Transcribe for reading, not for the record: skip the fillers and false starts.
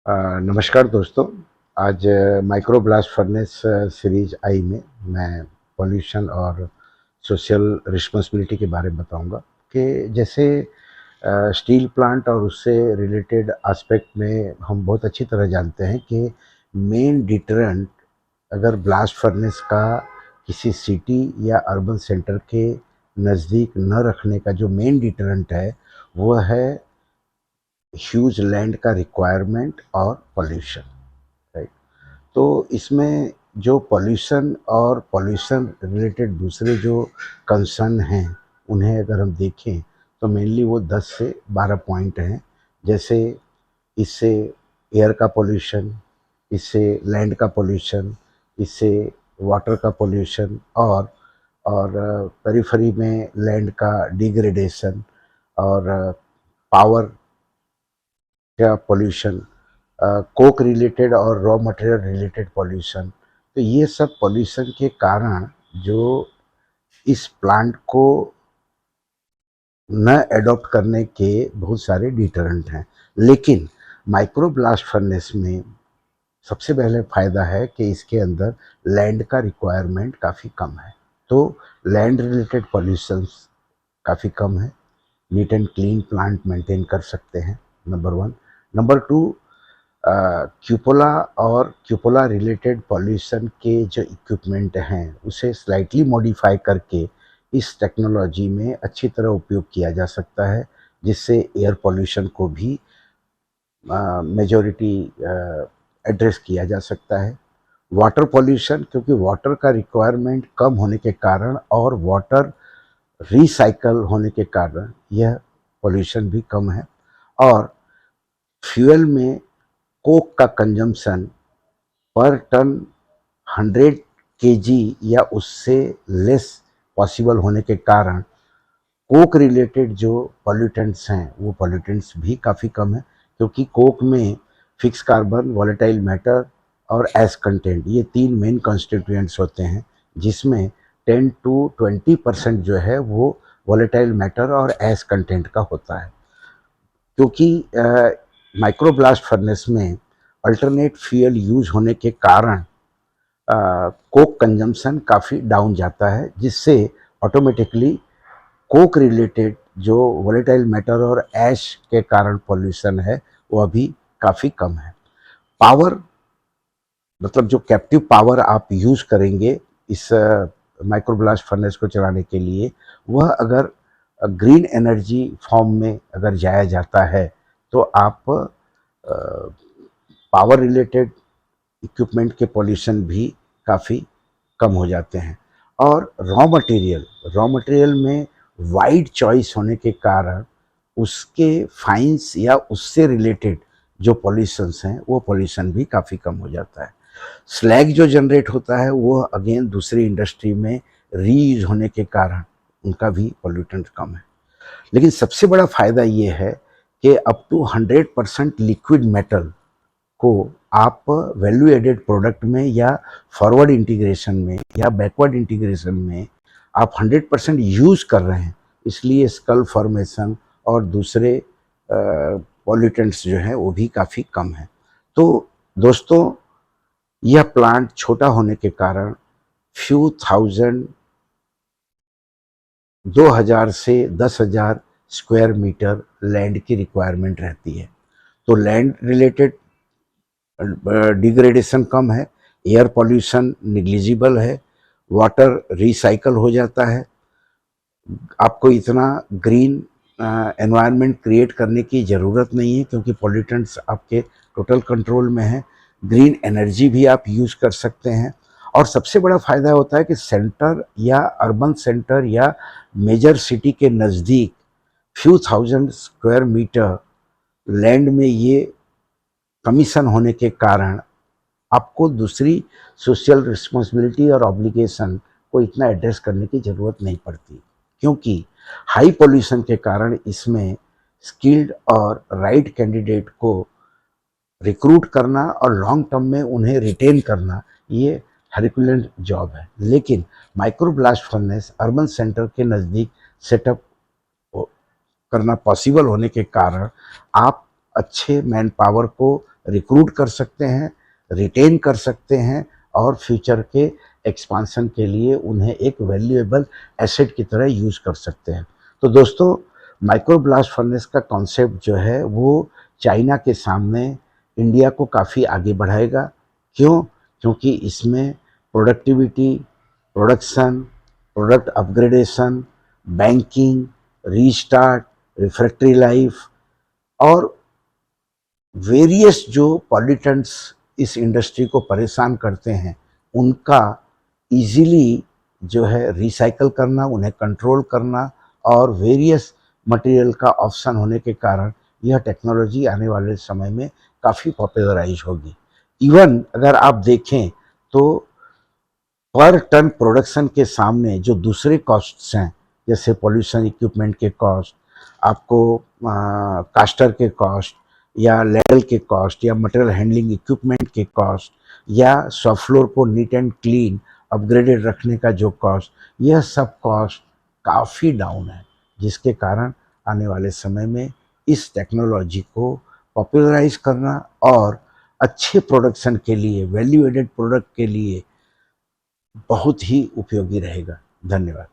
नमस्कार दोस्तों। आज माइक्रो ब्लास्ट फर्नेस सीरीज आई में मैं पॉल्यूशन और सोशल रिस्पॉन्सिबिलिटी के बारे में बताऊंगा कि जैसे स्टील प्लांट और उससे रिलेटेड एस्पेक्ट में हम बहुत अच्छी तरह जानते हैं कि मेन डिटरेंट अगर ब्लास्ट फर्नेस का किसी सिटी या अर्बन सेंटर के नज़दीक न रखने का जो मेन डिटरेंट है वो है ह्यूज लैंड का रिक्वायरमेंट और पॉल्यूशन। राइट। तो इसमें जो पॉल्यूशन और पॉल्यूशन रिलेटेड दूसरे जो कंसर्न हैं उन्हें अगर हम देखें तो मेनली वो 10 से 12 पॉइंट हैं। जैसे इससे एयर का पॉल्यूशन, इससे लैंड का पॉल्यूशन, इससे वाटर का पॉल्यूशन और पेरिफेरी में लैंड का डिग्रेडेशन और पावर का पॉल्यूशन, कोक रिलेटेड और रॉ मटेरियल रिलेटेड पॉल्यूशन। तो ये सब पॉल्यूशन के कारण जो इस प्लांट को न एडॉप्ट करने के बहुत सारे डिटरेंट हैं। लेकिन माइक्रो ब्लास्ट फर्नेस में सबसे पहले फ़ायदा है कि इसके अंदर लैंड का रिक्वायरमेंट काफ़ी कम है, तो लैंड रिलेटेड पॉल्यूशंस काफ़ी कम है। Neat and clean plant maintain कर सकते हैं, number one. Number two, cupola और क्यूपोला रिलेटेड पॉल्यूशन के जो इक्विपमेंट हैं उसे स्लाइटली मॉडिफाई करके इस टेक्नोलॉजी में अच्छी तरह उपयोग किया जा सकता है, जिससे एयर पॉल्यूशन को भी मेजॉरिटी एड्रेस किया जा सकता है। वाटर पॉल्यूशन, क्योंकि वाटर का रिक्वायरमेंट कम होने के कारण और वाटर रिसाइकल होने के कारण यह पॉल्यूशन भी कम है। और फ्यूल में कोक का कंजम्पशन पर टन 100 केजी या उससे लेस पॉसिबल होने के कारण कोक रिलेटेड जो पॉल्यूटेंट्स हैं वो पॉल्यूटेंट्स भी काफ़ी कम है, क्योंकि कोक में फिक्स कार्बन, वॉलेटाइल मैटर और एस कंटेंट, ये तीन मेन कॉन्स्टिट्यूएंट्स होते हैं, जिसमें 10 to 20% जो है वो वॉलेटाइल मैटर और एस कंटेंट का होता है। क्योंकि माइक्रो ब्लास्ट फर्नेस में अल्टरनेट फ्यूल यूज होने के कारण कोक कंजम्पशन काफ़ी डाउन जाता है, जिससे ऑटोमेटिकली कोक रिलेटेड जो वोलेटाइल मैटर और ऐश के कारण पॉल्यूशन है वो अभी काफ़ी कम है। पावर, मतलब जो कैप्टिव पावर आप यूज़ करेंगे इस माइक्रो ब्लास्ट फर्नेस को चलाने के लिए, वह अगर ग्रीन एनर्जी फॉर्म में अगर जाया जाता है तो आप पावर रिलेटेड इक्विपमेंट के पॉल्यूशन भी काफ़ी कम हो जाते हैं। और रॉ मटेरियल में वाइड चॉइस होने के कारण उसके फाइन्स या उससे रिलेटेड जो पॉल्यूशंस हैं वो पॉल्यूशन भी काफ़ी कम हो जाता है। स्लैग जो जनरेट होता है वो अगेन दूसरी इंडस्ट्री में रीयूज होने के कारण उनका भी पॉल्यूटेंट कम है। लेकिन सबसे बड़ा फ़ायदा ये है कि अप टू 100% लिक्विड मेटल को आप वैल्यू एडेड प्रोडक्ट में या फॉरवर्ड इंटीग्रेशन में या बैकवर्ड इंटीग्रेशन में आप 100% यूज़ कर रहे हैं, इसलिए स्कल फॉर्मेशन और दूसरे पॉल्यूटेंट्स जो हैं वो भी काफ़ी कम है। तो दोस्तों, यह प्लांट छोटा होने के कारण फ्यू थाउजेंड 2000 से 10,000 स्क्वायर मीटर लैंड की रिक्वायरमेंट रहती है। तो लैंड रिलेटेड डिग्रेडेशन कम है, एयर पॉल्यूशन निग्लिजिबल है, वाटर रिसाइकल हो जाता है, आपको इतना ग्रीन एनवायरनमेंट क्रिएट करने की ज़रूरत नहीं है क्योंकि पॉल्यूटेंट्स आपके टोटल कंट्रोल में है। ग्रीन एनर्जी भी आप यूज़ कर सकते हैं। और सबसे बड़ा फ़ायदा होता है कि सेंटर या अर्बन सेंटर या मेजर सिटी के नज़दीक few thousand square metre land में ये कमीशन होने के कारण आपको दूसरी सोशल रिस्पॉन्सिबिलिटी और ऑब्लिगेशन को इतना एड्रेस करने की ज़रूरत नहीं पड़ती, क्योंकि हाई पॉल्यूशन के कारण इसमें स्किल्ड और राइट कैंडिडेट को रिक्रूट करना और लॉन्ग टर्म में उन्हें रिटेन करना ये हरक्यूलेंट जॉब है। लेकिन micro blast furnace urban centre के नज़दीक सेटअप करना पॉसिबल होने के कारण आप अच्छे मैन पावर को रिक्रूट कर सकते हैं, रिटेन कर सकते हैं और फ्यूचर के एक्सपांसन के लिए उन्हें एक वैल्यूएबल एसेट की तरह यूज़ कर सकते हैं। तो दोस्तों, माइक्रो ब्लास्ट फर्नेस का कॉन्सेप्ट जो है वो चाइना के सामने इंडिया को काफ़ी आगे बढ़ाएगा। क्यों? क्योंकि इसमें productivity, production, product upgradation, banking, restart, refractory life और वेरियस जो पॉल्यूटेंट्स इस इंडस्ट्री को परेशान करते हैं, उनका इजीली जो है रिसाइकल करना, उन्हें कंट्रोल करना और वेरियस मटेरियल का ऑप्शन होने के कारण यह टेक्नोलॉजी आने वाले समय में काफ़ी पॉपुलराइज होगी। इवन अगर आप देखें तो पर टन प्रोडक्शन के सामने जो दूसरे कॉस्ट्स हैं, जैसे पॉल्यूशन इक्विपमेंट के कॉस्ट, आपको कास्टर के कॉस्ट या लेवल के कॉस्ट या मटेरियल हैंडलिंग इक्विपमेंट के कॉस्ट या शॉप फ्लोर को नीट एंड क्लीन अपग्रेडेड रखने का जो कॉस्ट, यह सब कॉस्ट काफ़ी डाउन है, जिसके कारण आने वाले समय में इस टेक्नोलॉजी को पॉपुलराइज करना और अच्छे प्रोडक्शन के लिए, वैल्यू एडेड प्रोडक्ट के लिए बहुत ही उपयोगी रहेगा। धन्यवाद।